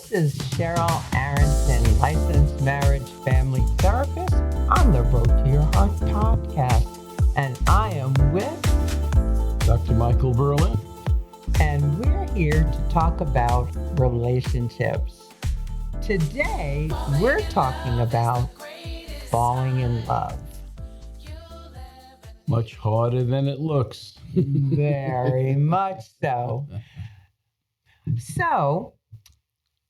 This is Cheryl Aronson, licensed marriage family therapist on the Road to Your Heart podcast. And I am with Dr. Michael Berlin. And we're here to talk about relationships. Today, we're talking about falling in love. Much harder than it looks. Very much so. So,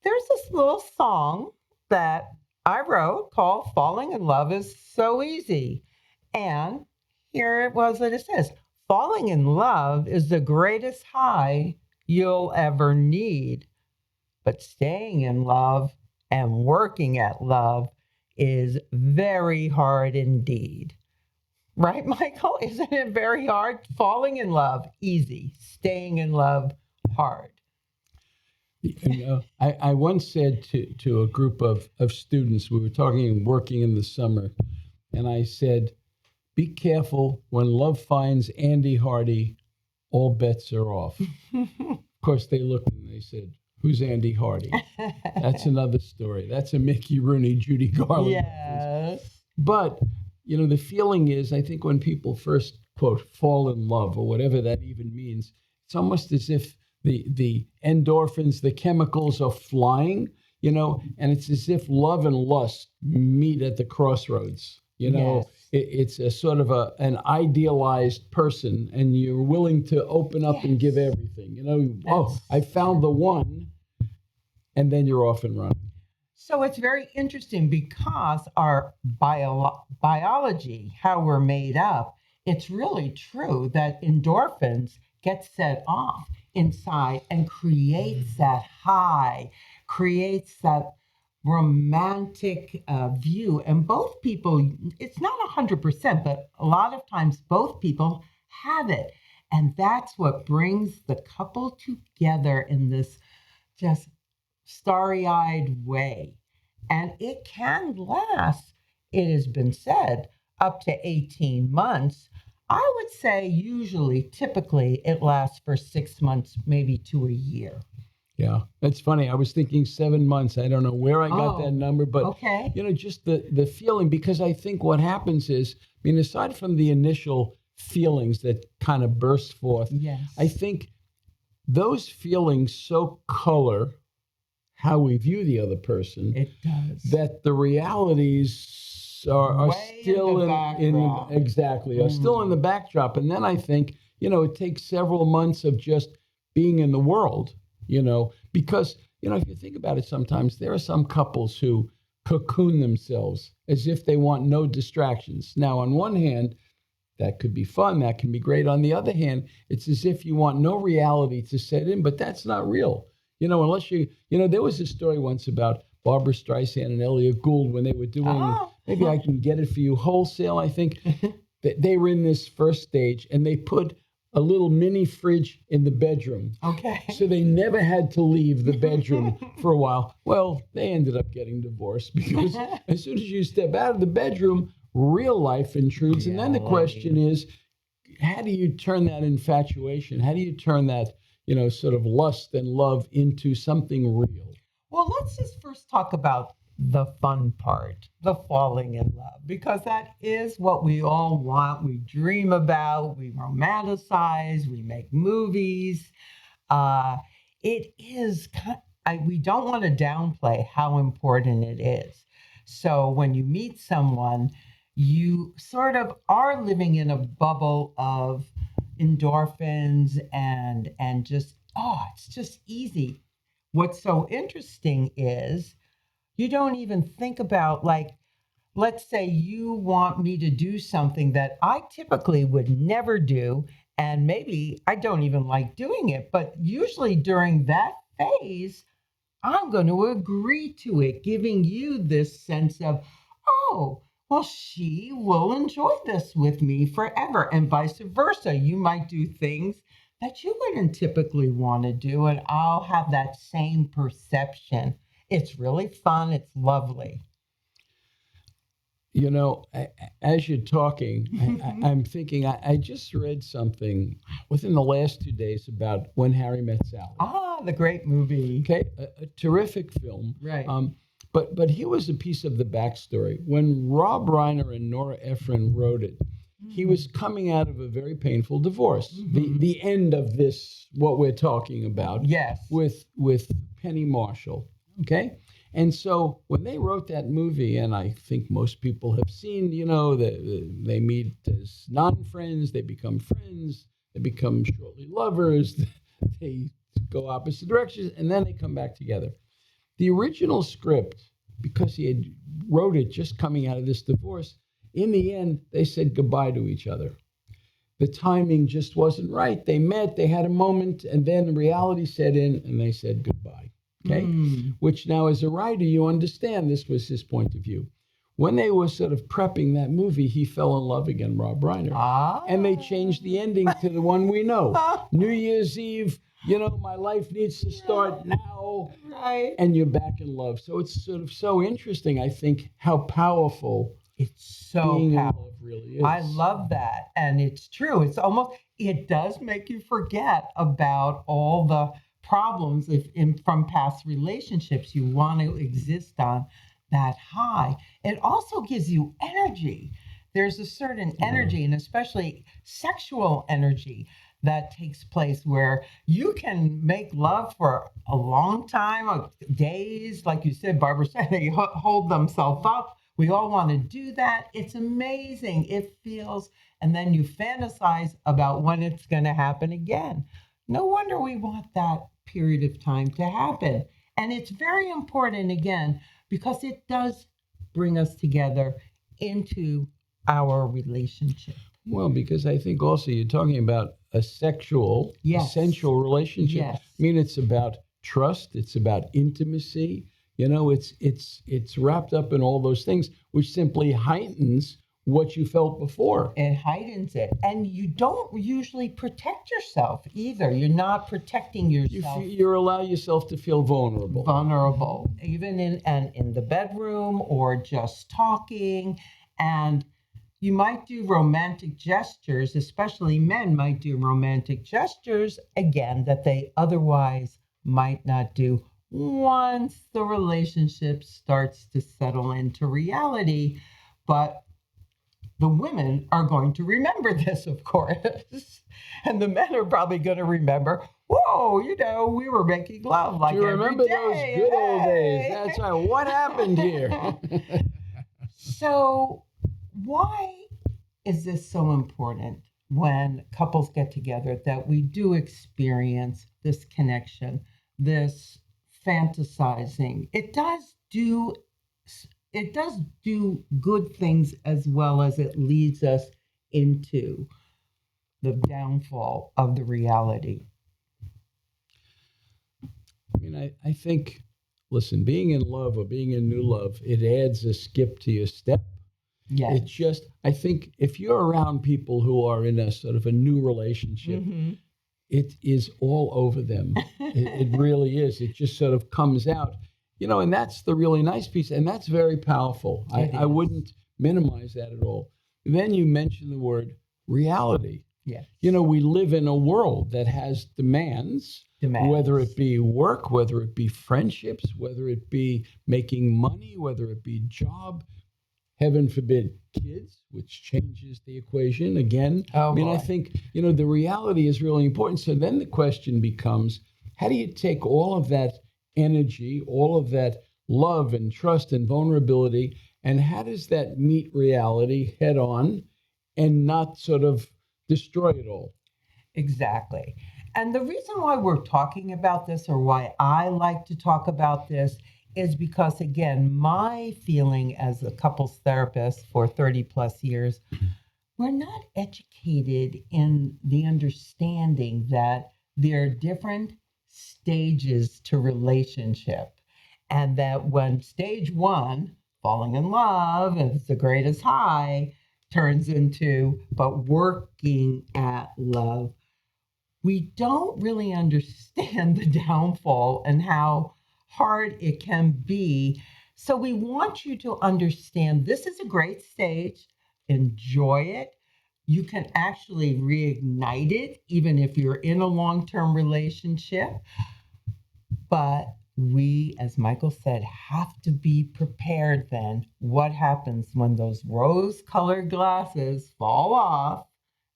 there's this little song that I wrote called Falling in Love is So Easy. And here it was that it says, falling in love is the greatest high you'll ever need. But staying in love and working at love is very hard indeed. Right, Michael? Isn't it very hard? Falling in love, easy. Staying in love, hard. I once said to a group of students, we were talking and working in the summer, and I said, be careful when love finds Andy Hardy, all bets are off. Of course, they looked and they said, who's Andy Hardy? That's another story. That's a Mickey Rooney, Judy Garland. Yes. But, the feeling is, I think when people first, quote, fall in love, or whatever that even means, it's almost as if the endorphins, the chemicals are flying, and it's as if love and lust meet at the crossroads. Yes. It's a sort of an idealized person, and you're willing to open up and give everything. I found the one, and then you're off and running. So it's very interesting because our biology, how we're made up, it's really true that endorphins get set off inside and creates that high, creates that romantic view. And both people, it's not 100%, but a lot of times both people have it. And that's what brings the couple together in this just starry-eyed way. And it can last, it has been said, up to 18 months. I would say usually, typically, it lasts for 6 months, maybe to a year. Yeah, that's funny. I was thinking 7 months. I don't know where I got that number, but okay. Just the feeling, because I think what happens is, aside from the initial feelings that kind of burst forth, yes. I think those feelings so color how we view the other person. It does. That the realities are still still in the backdrop. And then I think, it takes several months of just being in the world, because, if you think about it, sometimes there are some couples who cocoon themselves as if they want no distractions. Now, on one hand, that could be fun. That can be great. On the other hand, it's as if you want no reality to set in, but that's not real. Unless there was a story once about Barbara Streisand and Elliot Gould when they were doing, maybe I can get it for you, Wholesale, I think. They were in this first stage, and they put a little mini fridge in the bedroom. Okay. So they never had to leave the bedroom for a while. Well, they ended up getting divorced because as soon as you step out of the bedroom, real life intrudes. And then the question is, how do you turn that infatuation? How do you turn that, sort of lust and love into something real? Well, let's just first talk about the fun part, the falling in love, because that is what we all want. We dream about, we romanticize, we make movies. It is, we don't want to downplay how important it is. So when you meet someone, you sort of are living in a bubble of endorphins and just, it's just easy. What's so interesting is you don't even think about, like, let's say you want me to do something that I typically would never do, and maybe I don't even like doing it, but usually during that phase, I'm going to agree to it, giving you this sense of, well, she will enjoy this with me forever, and vice versa. You might do things that you wouldn't typically want to do, and I'll have that same perception. It's really fun. It's lovely. As you're talking, I'm thinking, I just read something within the last 2 days about When Harry Met Sally. Ah, the great movie. Okay, a terrific film. Right. But here was a piece of the backstory. When Rob Reiner and Nora Ephron wrote it, he was coming out of a very painful divorce. The end of this, what we're talking about. Yes. With Penny Marshall. Okay. And so when they wrote that movie, and I think most people have seen, they meet as non-friends, they become friends, they become shortly lovers, they go opposite directions, and then they come back together. The original script, because he had wrote it just coming out of this divorce, in the end, they said goodbye to each other. The timing just wasn't right. They met, they had a moment, and then reality set in, and they said goodbye. Okay? Which now, as a writer, you understand this was his point of view. When they were sort of prepping that movie, he fell in love again, Rob Reiner. And they changed the ending to the one we know. New Year's Eve, my life needs to start now. Right. And you're back in love. So it's sort of so interesting, I think, how powerful it's so being powerful. In love really is. I love that. And it's true. It does make you forget about all the problems from past relationships. You want to exist on that high. It also gives you energy. There's a certain energy, and especially sexual energy, that takes place where you can make love for a long time, days, like you said, Barbara said, they hold themselves up. We all want to do that. It's amazing. It feels, and then you fantasize about when it's going to happen again. No wonder we want that period of time to happen. And it's very important, again, because it does bring us together into our relationship. Well, because I think also you're talking about a sexual, sensual relationship. Yes. I mean, it's about trust. It's about intimacy. It's wrapped up in all those things, which simply heightens what you felt before. It heightens it. And you don't usually protect yourself either. You're not protecting yourself. You allow yourself to feel vulnerable. Vulnerable, even in the bedroom or just talking. And you might do romantic gestures, especially men might do romantic gestures, again, that they otherwise might not do once the relationship starts to settle into reality. But the women are going to remember this, of course. And the men are probably going to remember, whoa, we were making love like every day. Do you remember those good old days? That's right. What happened here? So why is this so important when couples get together, that we do experience this connection, this fantasizing? It does do good things, as well as it leads us into the downfall of the reality. I mean, I think, listen, being in love or being in new love, it adds a skip to your step. Yes. It's just, I think if you're around people who are in a sort of a new relationship, it is all over them. It really is. It just sort of comes out. And that's the really nice piece. And that's very powerful. I wouldn't minimize that at all. Then you mentioned the word reality. Yes. We live in a world that has demands, whether it be work, whether it be friendships, whether it be making money, whether it be job, heaven forbid, kids, which changes the equation again. I think, the reality is really important. So then the question becomes, how do you take all of that energy, all of that love and trust and vulnerability, and how does that meet reality head on and not sort of destroy it all? Exactly. And the reason why we're talking about this, or why I like to talk about this, is because, again, my feeling as a couples therapist for 30 plus years, we're not educated in the understanding that there are different stages to relationship, and that when stage one, falling in love, and it's the greatest high, turns into but working at love, we don't really understand the downfall and how hard it can be So we want you to understand this is a great stage. Enjoy it. You can actually reignite it, even if you're in a long term relationship. But we, as Michael said, have to be prepared then. What happens when those rose colored glasses fall off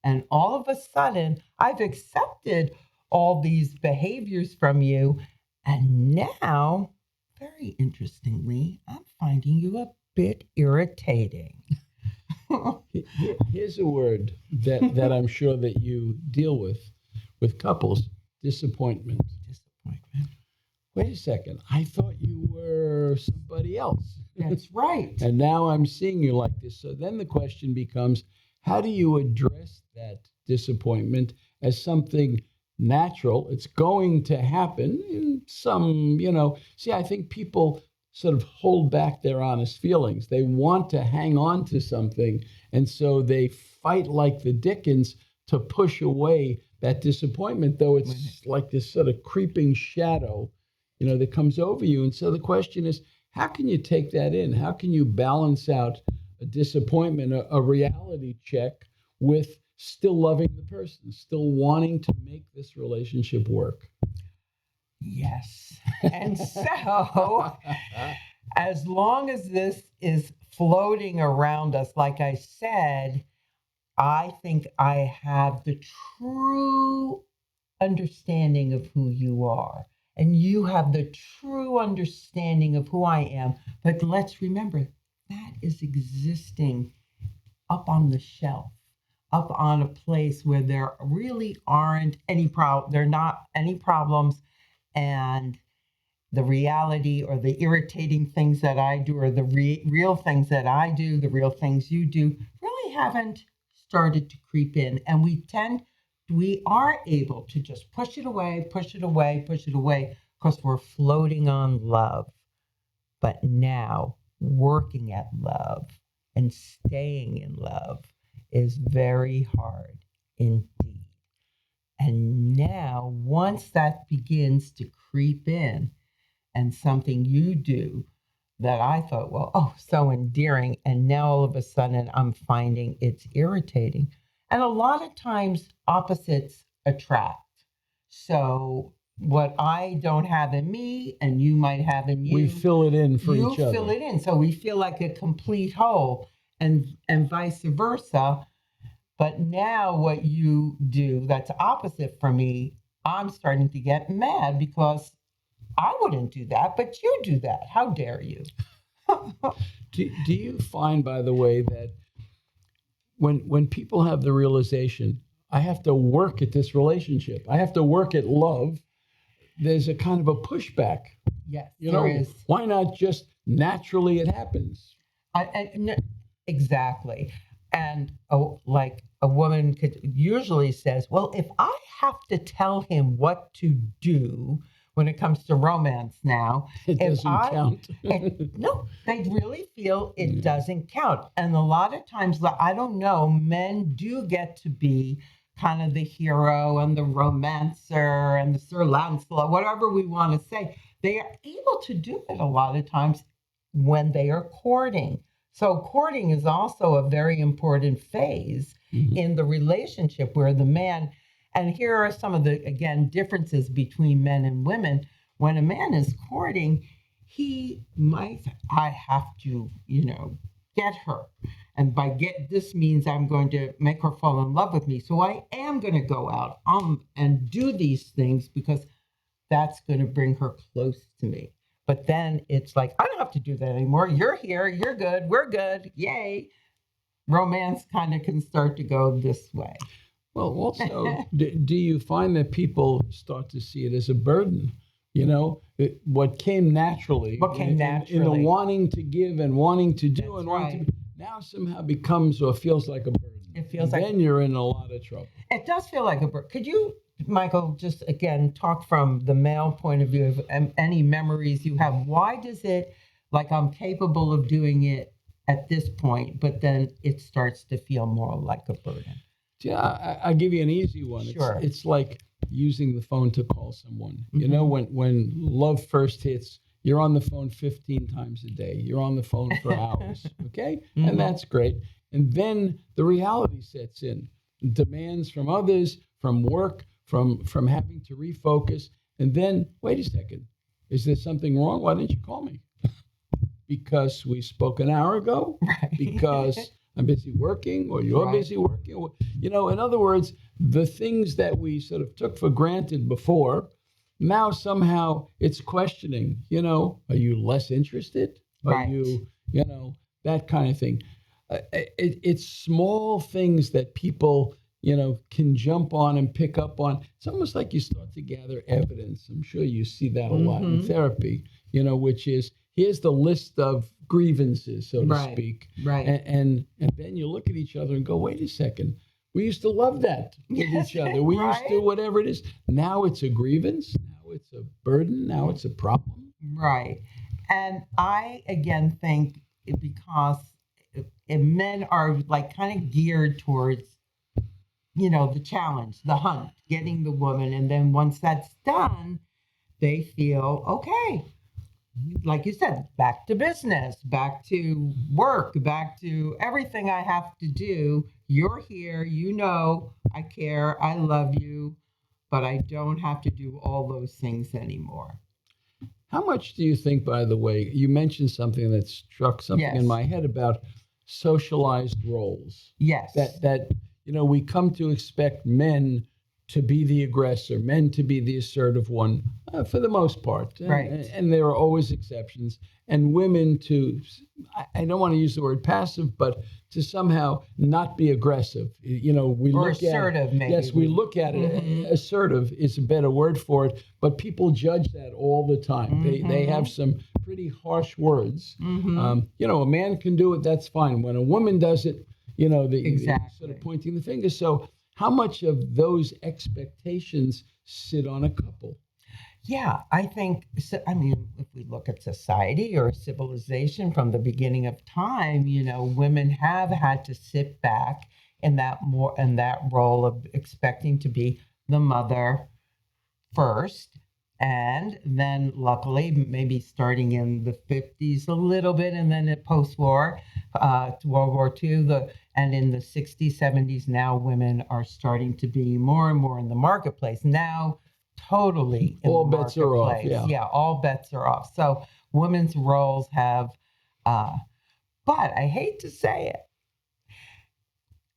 and all of a sudden I've accepted all these behaviors from you, and now, very interestingly, I'm finding you a bit irritating. Here's a word that I'm sure that you deal with couples: disappointment. Disappointment. Wait a second. I thought you were somebody else. That's right. And now I'm seeing you like this. So then the question becomes, how do you address that disappointment as something natural? It's going to happen in some, see, I think people sort of hold back their honest feelings. They want to hang on to something. And so they fight like the Dickens to push away that disappointment, though it's like this sort of creeping shadow that comes over you. And so the question is, how can you take that in? How can you balance out a disappointment, a reality check, with still loving the person, still wanting to make this relationship work? Yes. And so, as long as this is floating around us, like I said, I think I have the true understanding of who you are. And you have the true understanding of who I am. But let's remember that is existing up on the shelf, up on a place where there really aren't any there are not any problems. And the reality or the irritating things that I do, or the real things that I do, the real things you do, really haven't started to creep in. And we are able to just push it away, push it away, push it away, because we're floating on love. But now working at love and staying in love is very hard indeed. And now, once that begins to creep in, and something you do that I thought, well, oh, so endearing. And now all of a sudden I'm finding it's irritating. And a lot of times opposites attract. So what I don't have in me and you might have in you, we fill it in for each other. You fill it in. So we feel like a complete whole, and vice versa. But now what you do that's opposite from me, I'm starting to get mad because I wouldn't do that, but you do that. How dare you? do you find, by the way, that when people have the realization, I have to work at this relationship, I have to work at love, there's a kind of a pushback? Yes, there is. Why not just naturally it happens? Exactly. And like a woman usually says, well, if I have to tell him what to do, when it comes to romance now, it doesn't count. No, they really feel it doesn't count. And a lot of times, I don't know, men do get to be kind of the hero and the romancer and the Sir Lancelot, whatever we want to say. They are able to do it a lot of times when they are courting. So courting is also a very important phase in the relationship where the man. And here are some of the, again, differences between men and women. When a man is courting, he might, I have to, get her. And this means I'm going to make her fall in love with me. So I am going to go out and do these things because that's going to bring her close to me. But then it's like, I don't have to do that anymore. You're here. You're good. We're good. Yay. Romance kind of can start to go this way. Well, also, do you find that people start to see it as a burden? What came naturally. In the wanting to give and wanting to do. That's and wanting to now somehow becomes or feels like a burden. It feels like. Then you're in a lot of trouble. It does feel like a burden. Could you, Michael, just again talk from the male point of view of any memories you have? Why does it, like I'm capable of doing it at this point, but then it starts to feel more like a burden? Yeah, I'll give you an easy one. Sure. It's like using the phone to call someone. When love first hits, you're on the phone 15 times a day. You're on the phone for hours, okay? Mm-hmm. And that's great. And then the reality sets in. Demands from others, from work, from having to refocus. And then, wait a second, is there something wrong? Why didn't you call me? Because we spoke an hour ago? Right. Because I'm busy working, or you're busy working? Or, in other words, the things that we sort of took for granted before, now somehow it's questioning, are you less interested? Are you, that kind of thing. It's small things that people, can jump on and pick up on. It's almost like you start to gather evidence. I'm sure you see that a lot in therapy, which is, here's the list of grievances, so to speak. Right. And then you look at each other and go, wait a second. We used to love that with each other. We used to, whatever it is. Now it's a grievance. Now it's a burden. Now it's a problem. Right. And I, again, think because men are like kind of geared towards, the challenge, the hunt, getting the woman. And then once that's done, they feel, okay, like you said, back to business, back to work, back to everything I have to do. You're here, I care, I love you, but I don't have to do all those things anymore. How much do you think, by the way, you mentioned something that struck something in my head about socialized roles? Yes. That we come to expect men to be the aggressor, men to be the assertive one, for the most part. And there are always exceptions. And women to, I don't want to use the word passive, but to somehow not be aggressive. We or look assertive, at it. maybe. Yes, we look at it. Assertive is a better word for it, but people judge that all the time. They have some pretty harsh words. A man can do it, that's fine. When a woman does it, sort of pointing the finger. So how much of those expectations sit on a couple? Yeah, I think, if we look at society or civilization from the beginning of time, women have had to sit back in that role of expecting to be the mother first. And then luckily, maybe starting in the 50s a little bit, and then at post-war, World War II, and in the 60s, 70s, now women are starting to be more and more in the marketplace. Now, totally in all the bets are off. Yeah, all bets are off. So women's roles have, but I hate to say it,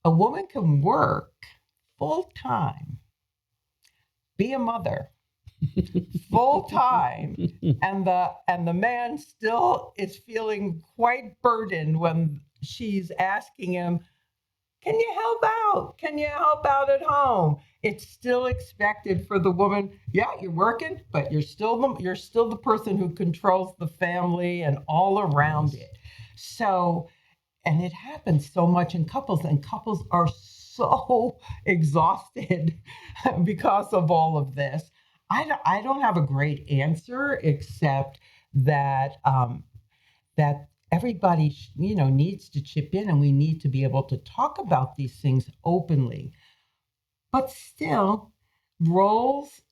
a woman can work full time, be a mother full time, and the man still is feeling quite burdened when she's asking him, can you help out? Can you help out at home? It's still expected for the woman. Yeah, you're working, but you're still the person who controls the family and all around it. So, and it happens so much in couples, and couples are so exhausted because of all of this. I don't have a great answer except that that everybody needs to chip in, and we need to be able to talk about these things openly. But still, roles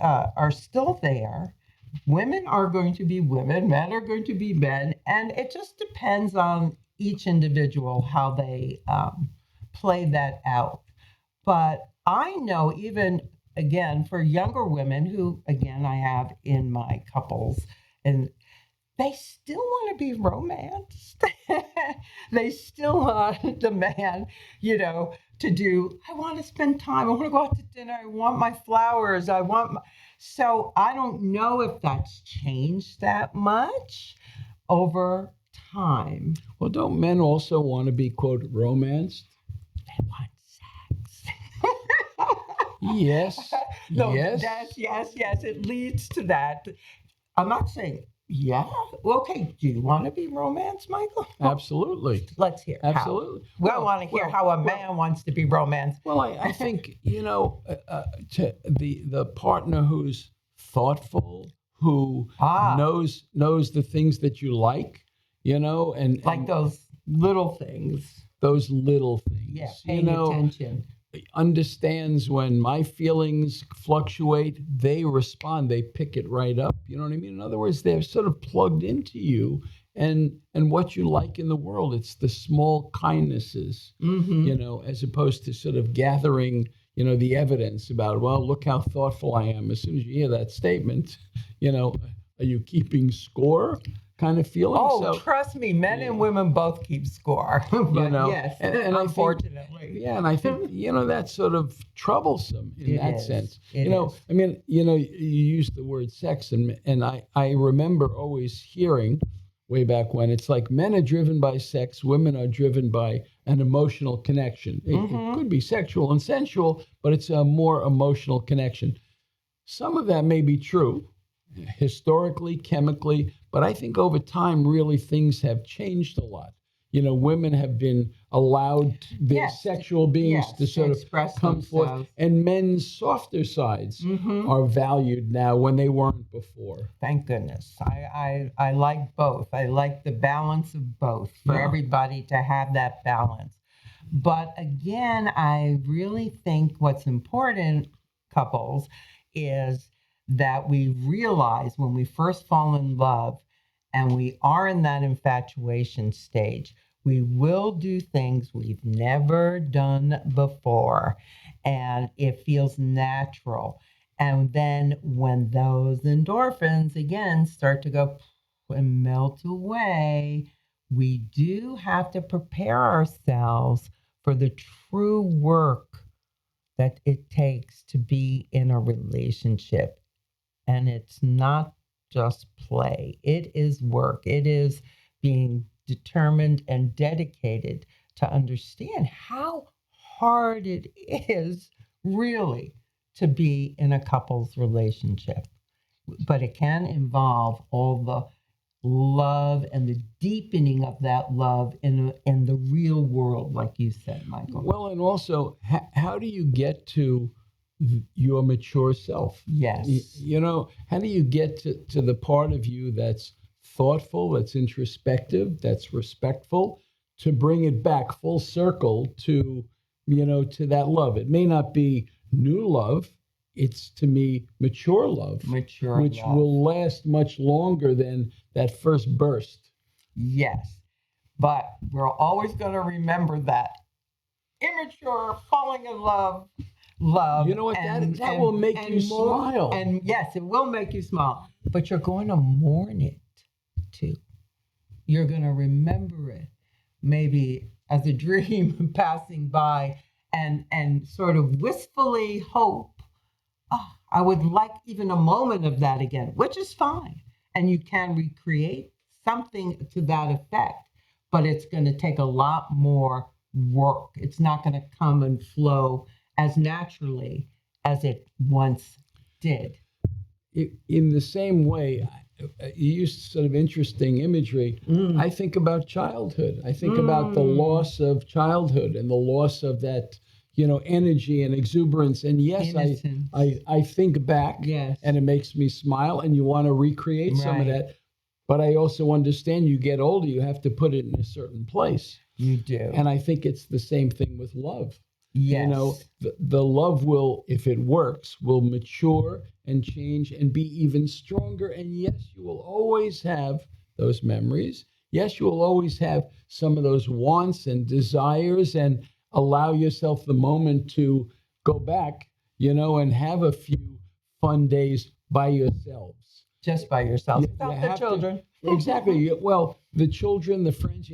are still there. Women are going to be women, men are going to be men, and it just depends on each individual how they play that out. But I know, even again, for younger women who, again, I have in my couples, and they still want to be romanced. They still want the man, to do, I want to spend time. I want to go out to dinner. I want my flowers. So I don't know if that's changed that much over time. Well, don't men also want to be, quote, romanced? They want sex. Yes. No, yes. Yes. It leads to that. I'm not saying, yeah. Okay. Do you want to be romanced, Michael? Absolutely. Let's hear. Absolutely. I want to hear how a man wants to be romanced. Well, I think, to the partner who's thoughtful, who knows the things that you like, and like those little things. Those little things. Yeah, paying attention. understands when my feelings fluctuate, they respond, they pick it right up. You know what I mean? In other words, they're sort of plugged into you and what you like in the world. It's the small kindnesses, as opposed to sort of gathering, the evidence about, well, look how thoughtful I am. As soon as you hear that statement, are you keeping score? Kind of feeling. Oh, trust me, men and women both keep score. But yes, and unfortunately. And I think, that's sort of troublesome in that sense. It is. I mean, you used the word sex, and I remember always hearing way back when, it's like men are driven by sex, women are driven by an emotional connection. It could be sexual and sensual, but it's a more emotional connection. Some of that may be true, historically, chemically, but I think over time, really, things have changed a lot. Women have been allowed their sexual beings to sort of express come themselves. forth, and men's softer sides are valued now when they weren't before. Thank goodness. I like both. I like the balance of both for everybody to have that balance. But again, I really think what's important, couples, is that we realize when we first fall in love and we are in that infatuation stage, we will do things we've never done before, and it feels natural. And then when those endorphins again start to go and melt away, we do have to prepare ourselves for the true work that it takes to be in a relationship. And it's not just play, it is work. It is being determined and dedicated to understand how hard it is really to be in a couple's relationship. But it can involve all the love and the deepening of that love in the real world, like you said, Michael. Well, and also, how do you get to your mature self? Yes. How do you get to the part of you that's thoughtful, that's introspective, that's respectful, to bring it back full circle to that love? It may not be new love. It's, to me, mature love, which will last much longer than that first burst. Yes, but we're always going to remember that immature falling in love. You know what? That will make you smile. And yes, it will make you smile. But you're going to mourn it too. You're going to remember it, maybe as a dream passing by, and sort of wistfully hope, oh, I would like even a moment of that again, which is fine. And you can recreate something to that effect, but it's going to take a lot more work. It's not going to come and flow as naturally as it once did. In the same way, you used sort of interesting imagery. I think about childhood. I think about the loss of childhood and the loss of that, energy and exuberance. And yes, I think back, and it makes me smile, and you want to recreate some of that. But I also understand you get older, you have to put it in a certain place. You do. And I think it's the same thing with love. Yes. The love will, if it works, will mature and change and be even stronger. And yes, you will always have those memories. Yes, you will always have some of those wants and desires, and allow yourself the moment to go back, and have a few fun days by yourselves. Just by yourself. Without the children. Exactly. Well, the children, the friends,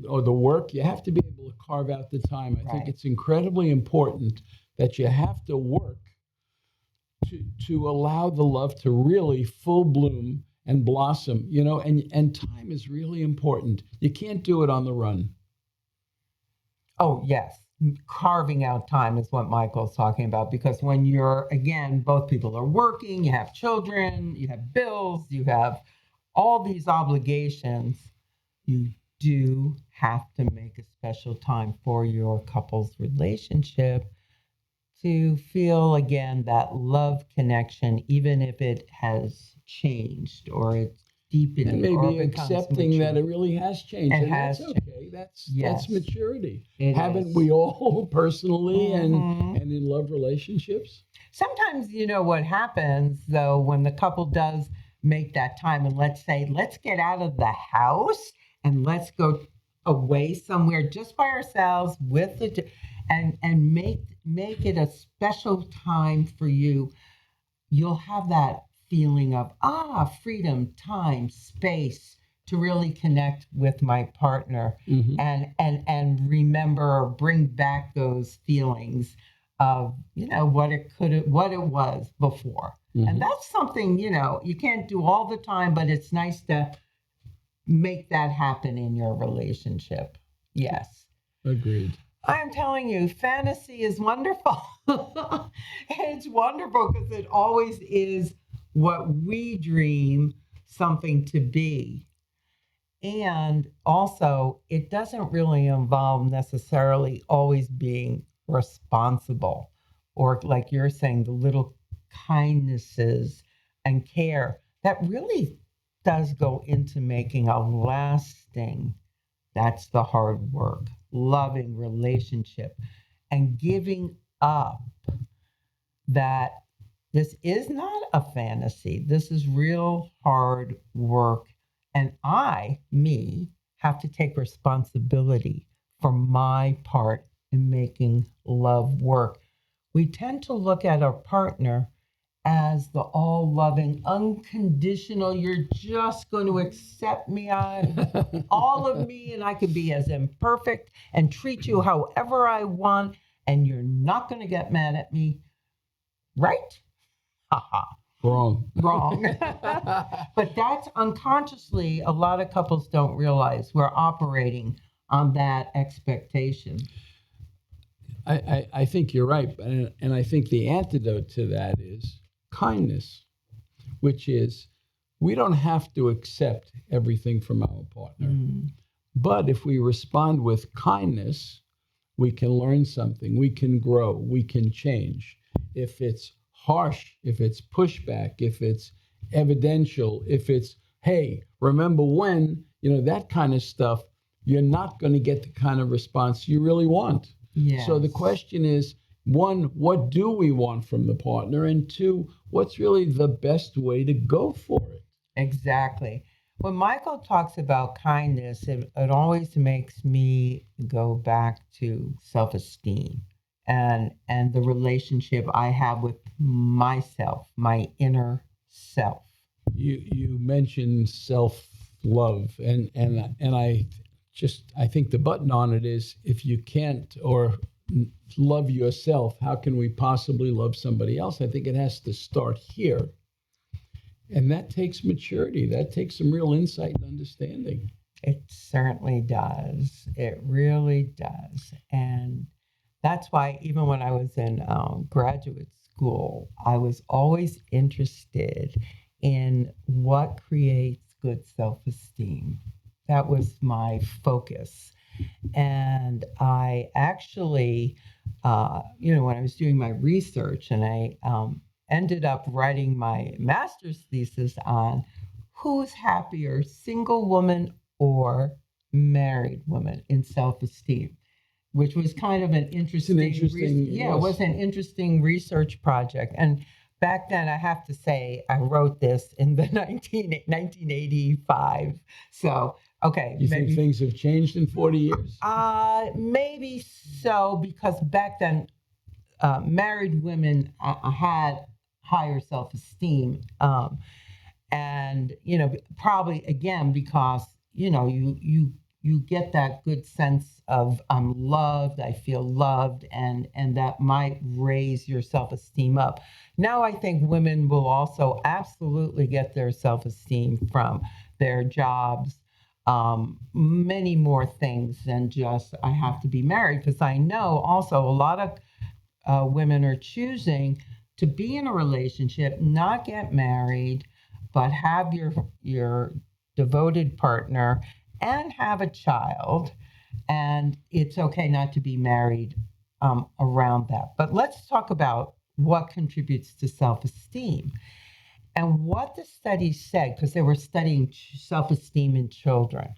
or the work, you have to be able to carve out the time. I think it's incredibly important that you have to work to allow the love to really full bloom and blossom, and time is really important. You can't do it on the run. Oh, yes. Carving out time is what Michael's talking about, because when both people are working, you have children, you have bills, you have all these obligations, you do have to make a special time for your couple's relationship to feel again that love connection, even if it has changed or deepening and maybe or becomes accepting mature. that it really has changed, It and has that's changed. okay. That's Yes, maturity. it Haven't is. we all personally Mhm. and in love relationships? Sometimes, what happens though when the couple does make that time and let's say, let's get out of the house and let's go away somewhere just by ourselves with and make it a special time for you. You'll have that feeling of freedom, time, space to really connect with my partner Mm-hmm. and remember or bring back those feelings of what it was before. Mm-hmm. And that's something you can't do all the time, but it's nice to make that happen in your relationship. Yes. Agreed. I'm telling you, fantasy is wonderful. It's wonderful because it always is what we dream something to be. And also, it doesn't really involve necessarily always being responsible or, like you're saying, the little kindnesses and care that really does go into making a lasting, that's the hard work, loving relationship and giving up that this is not a fantasy. This is real hard work. And me, have to take responsibility for my part in making love work. We tend to look at our partner as the all loving, unconditional, you're just going to accept me, all of me, and I can be as imperfect and treat you however I want, and you're not going to get mad at me. Right? Haha. Wrong. Wrong. But that's unconsciously, a lot of couples don't realize we're operating on that expectation. I think you're right. And I think the antidote to that is kindness, which is we don't have to accept everything from our partner. Mm. But if we respond with kindness, we can learn something, we can grow, we can change. If it's harsh, if it's pushback, if it's evidential, if it's, hey, remember when, that kind of stuff, you're not going to get the kind of response you really want. Yes. So the question is, one, what do we want from the partner? And two, what's really the best way to go for it? Exactly. When Michael talks about kindness, it always makes me go back to self-esteem and the relationship I have with myself, my inner self. You mentioned self-love, and I think the button on it is if you can't or love yourself, how can we possibly love somebody else? I think it has to start here. And that takes maturity. That takes some real insight and understanding. It certainly does. It really does. And that's why even when I was in graduate school, I was always interested in what creates good self-esteem. That was my focus. And I actually, when I was doing my research and I ended up writing my master's thesis on who's happier, single woman or married woman in self-esteem, which was kind of an interesting, it was an interesting research project. And back then, I have to say, I wrote this in the 1985. So, okay. You think things have changed in 40 years? Maybe so, because back then, married women had higher self-esteem. And, probably again, because, you get that good sense of I'm loved, I feel loved, and that might raise your self-esteem up. Now I think women will also absolutely get their self-esteem from their jobs, many more things than just I have to be married, because I know also a lot of women are choosing to be in a relationship, not get married, but have your devoted partner and have a child. And it's okay not to be married around that. But let's talk about what contributes to self-esteem. And what the study said, because they were studying self-esteem in children,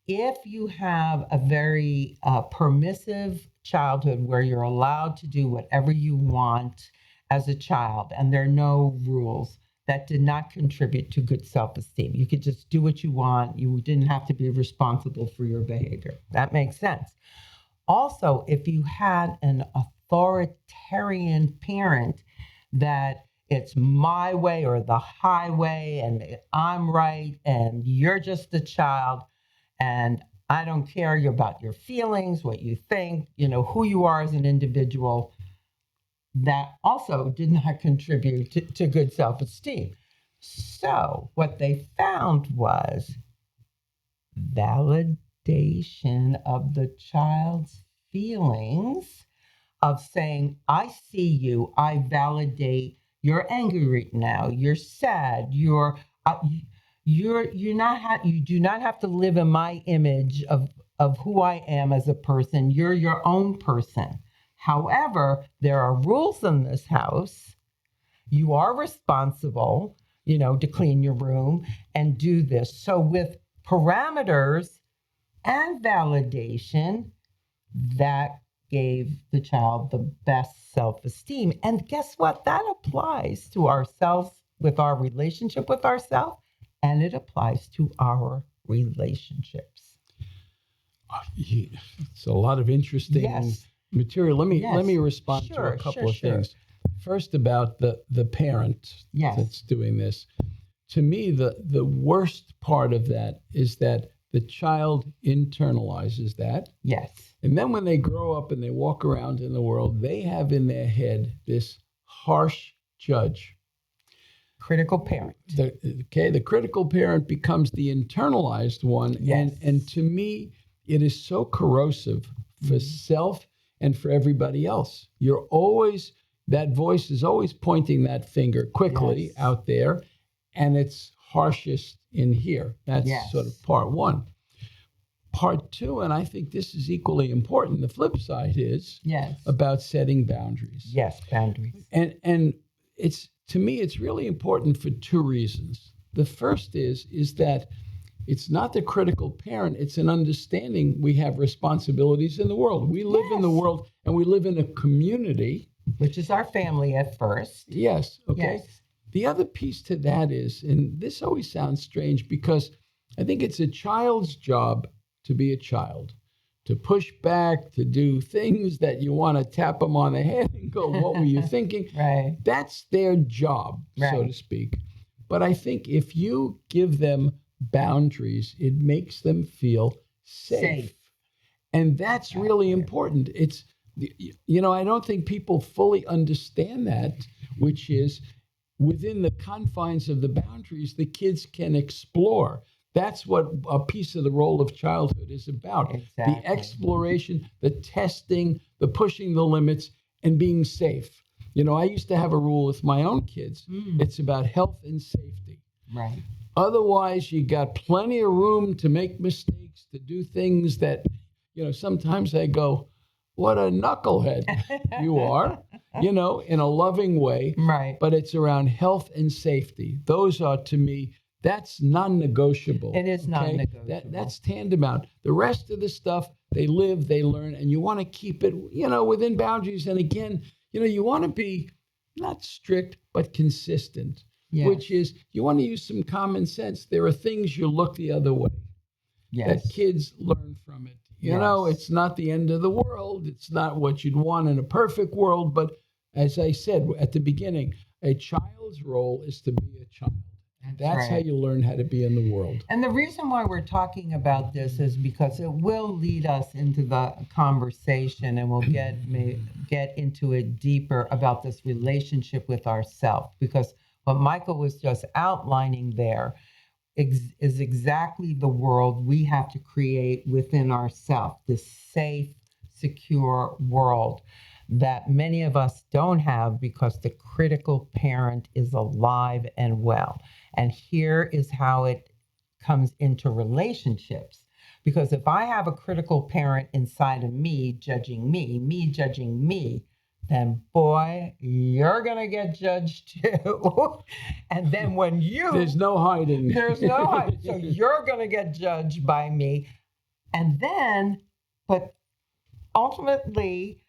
if you have a very permissive childhood where you're allowed to do whatever you want as a child and there are no rules, that did not contribute to good self-esteem. You could just do what you want. You didn't have to be responsible for your behavior. That makes sense. Also, if you had an authoritarian parent that it's my way or the highway and I'm right and you're just a child and I don't care about your feelings, what you think, who you are as an individual, that also did not contribute to good self-esteem. So what they found was validation of the child's feelings of saying, I see you, I validate, you're angry right now, you're sad, you do not have to live in my image of who I am as a person. You're your own person. However, there are rules in this house. You are responsible, to clean your room and do this. So with parameters and validation, that gave the child the best self-esteem. And guess what? That applies to ourselves with our relationship with ourselves, and it applies to our relationships. It's a lot of interesting material. Let me respond to a couple of things. First, about the parent that's doing this. To me, the worst part of that is that the child internalizes that. Yes. And then when they grow up and they walk around in the world, they have in their head this harsh judge. Critical parent. The critical parent becomes the internalized one. Yes. And to me, it is so corrosive for self and for everybody else. That voice is always pointing that finger quickly out there, and it's harshest in here. That's sort of part one. Part two, and I think this is equally important, the flip side is about setting boundaries. Yes, boundaries. And to me, it's really important for two reasons. The first is that it's not the critical parent, it's an understanding we have responsibilities in the world. We live in the world, and we live in a community. Which is our family at first. Yes, okay. Yes. The other piece to that is, and this always sounds strange because I think it's a child's job to be a child, to push back, to do things that you want to tap them on the head and go, what were you thinking? Right. That's their job, so to speak. But I think if you give them boundaries, it makes them feel safe. And that's really important. I don't think people fully understand that, which is within the confines of the boundaries, the kids can explore. That's what a piece of the role of childhood is about. Exactly. The exploration, the testing, the pushing the limits, and being safe. I used to have a rule with my own kids. It's about health and safety. Right. Otherwise, you got plenty of room to make mistakes, to do things that, sometimes I go, what a knucklehead you are, in a loving way. Right. But it's around health and safety. Those are, to me, that's non-negotiable. It is non-negotiable. That's tantamount. The rest of the stuff, they live, they learn, and you want to keep it, within boundaries. And again, you want to be not strict, but consistent, which is you want to use some common sense. There are things you look the other way. That kids learn from it. It's not the end of the world. It's not what you'd want in a perfect world. But as I said at the beginning, a child's role is to be a child. That's how you learn how to be in the world. And the reason why we're talking about this is because it will lead us into the conversation, and we'll get into it deeper about this relationship with ourselves. Because what Michael was just outlining there is exactly the world we have to create within ourselves, this safe, secure world that many of us don't have because the critical parent is alive and well. And here is how it comes into relationships. Because if I have a critical parent inside of me judging me, then boy, you're going to get judged too. And then when there's no hiding. There's no hiding. So you're going to get judged by me. And then, but ultimately,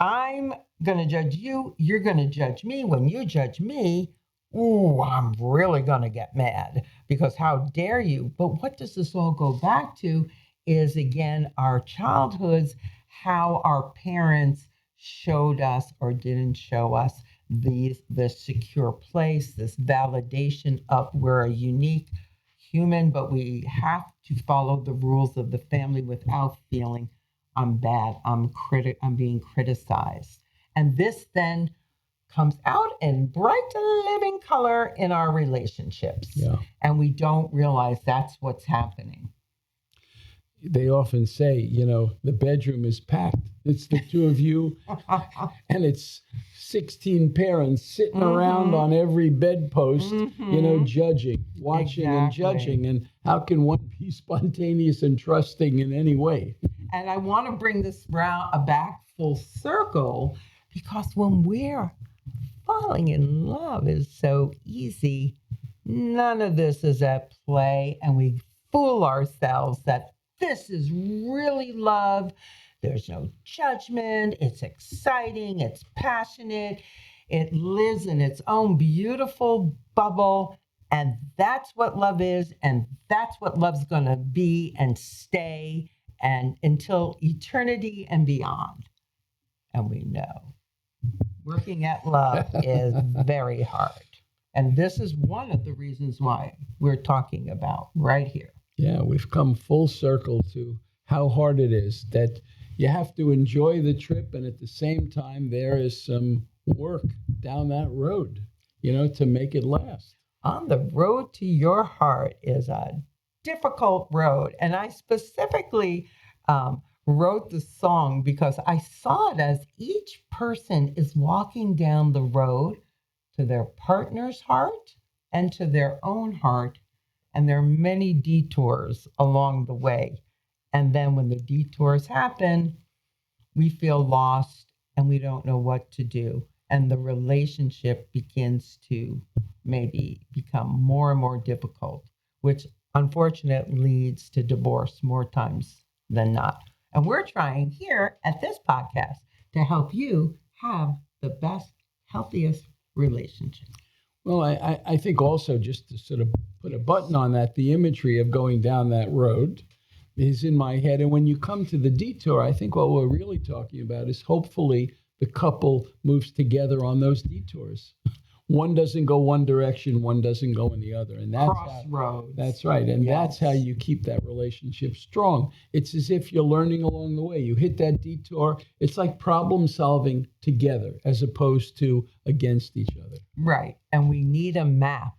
I'm going to judge you. You're going to judge me. When you judge me, ooh, I'm really going to get mad because how dare you? But what does this all go back to is, again, our childhoods, how our parents showed us or didn't show us this secure place, this validation of we're a unique human, but we have to follow the rules of the family without feeling I'm bad, I'm being criticized. And this then comes out in bright living color in our relationships. Yeah. And we don't realize that's what's happening. They often say, the bedroom is packed. It's the two of you, and it's 16 parents sitting around on every bedpost, judging, watching and judging. And how can one be spontaneous and trusting in any way? And I want to bring this back full circle, because when we're falling in love is so easy, none of this is at play, and we fool ourselves that this is really love. There's no judgment. It's exciting. It's passionate. It lives in its own beautiful bubble. And that's what love is. And that's what love's going to be and stay and until eternity and beyond. And we know working at love is very hard. And this is one of the reasons why we're talking about right here. Yeah, we've come full circle to how hard it is, that you have to enjoy the trip, and at the same time, there is some work down that road, to make it last. On the road to your heart is a difficult road. And I specifically wrote the song because I saw it as each person is walking down the road to their partner's heart and to their own heart. And there are many detours along the way. And then when the detours happen, we feel lost and we don't know what to do. And the relationship begins to maybe become more and more difficult, which unfortunately leads to divorce more times than not. And we're trying here at this podcast to help you have the best, healthiest relationship. Well, I think also, just to sort of put a button on that, the imagery of going down that road is in my head. And when you come to the detour, I think what we're really talking about is hopefully the couple moves together on those detours. One doesn't go one direction, one doesn't go in the other. And that's crossroads. That's right. And that's how you keep that relationship strong. It's as if you're learning along the way. You hit that detour. It's like problem solving together as opposed to against each other. Right. And we need a map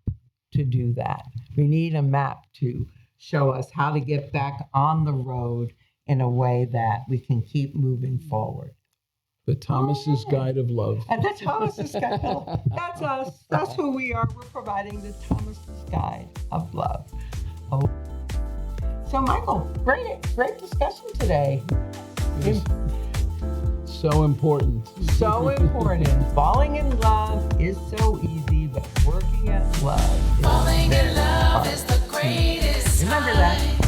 to do that. We need a map to show us how to get back on the road in a way that we can keep moving forward. The Thomas's Guide of Love. And the Thomas's Guide of Love. That's us. That's who we are. We're providing the Thomas's Guide of Love. Oh. So, Michael, great discussion today. So important. So important. Falling in love is so easy, but working at love is falling in love hard. is the greatest. Remember that.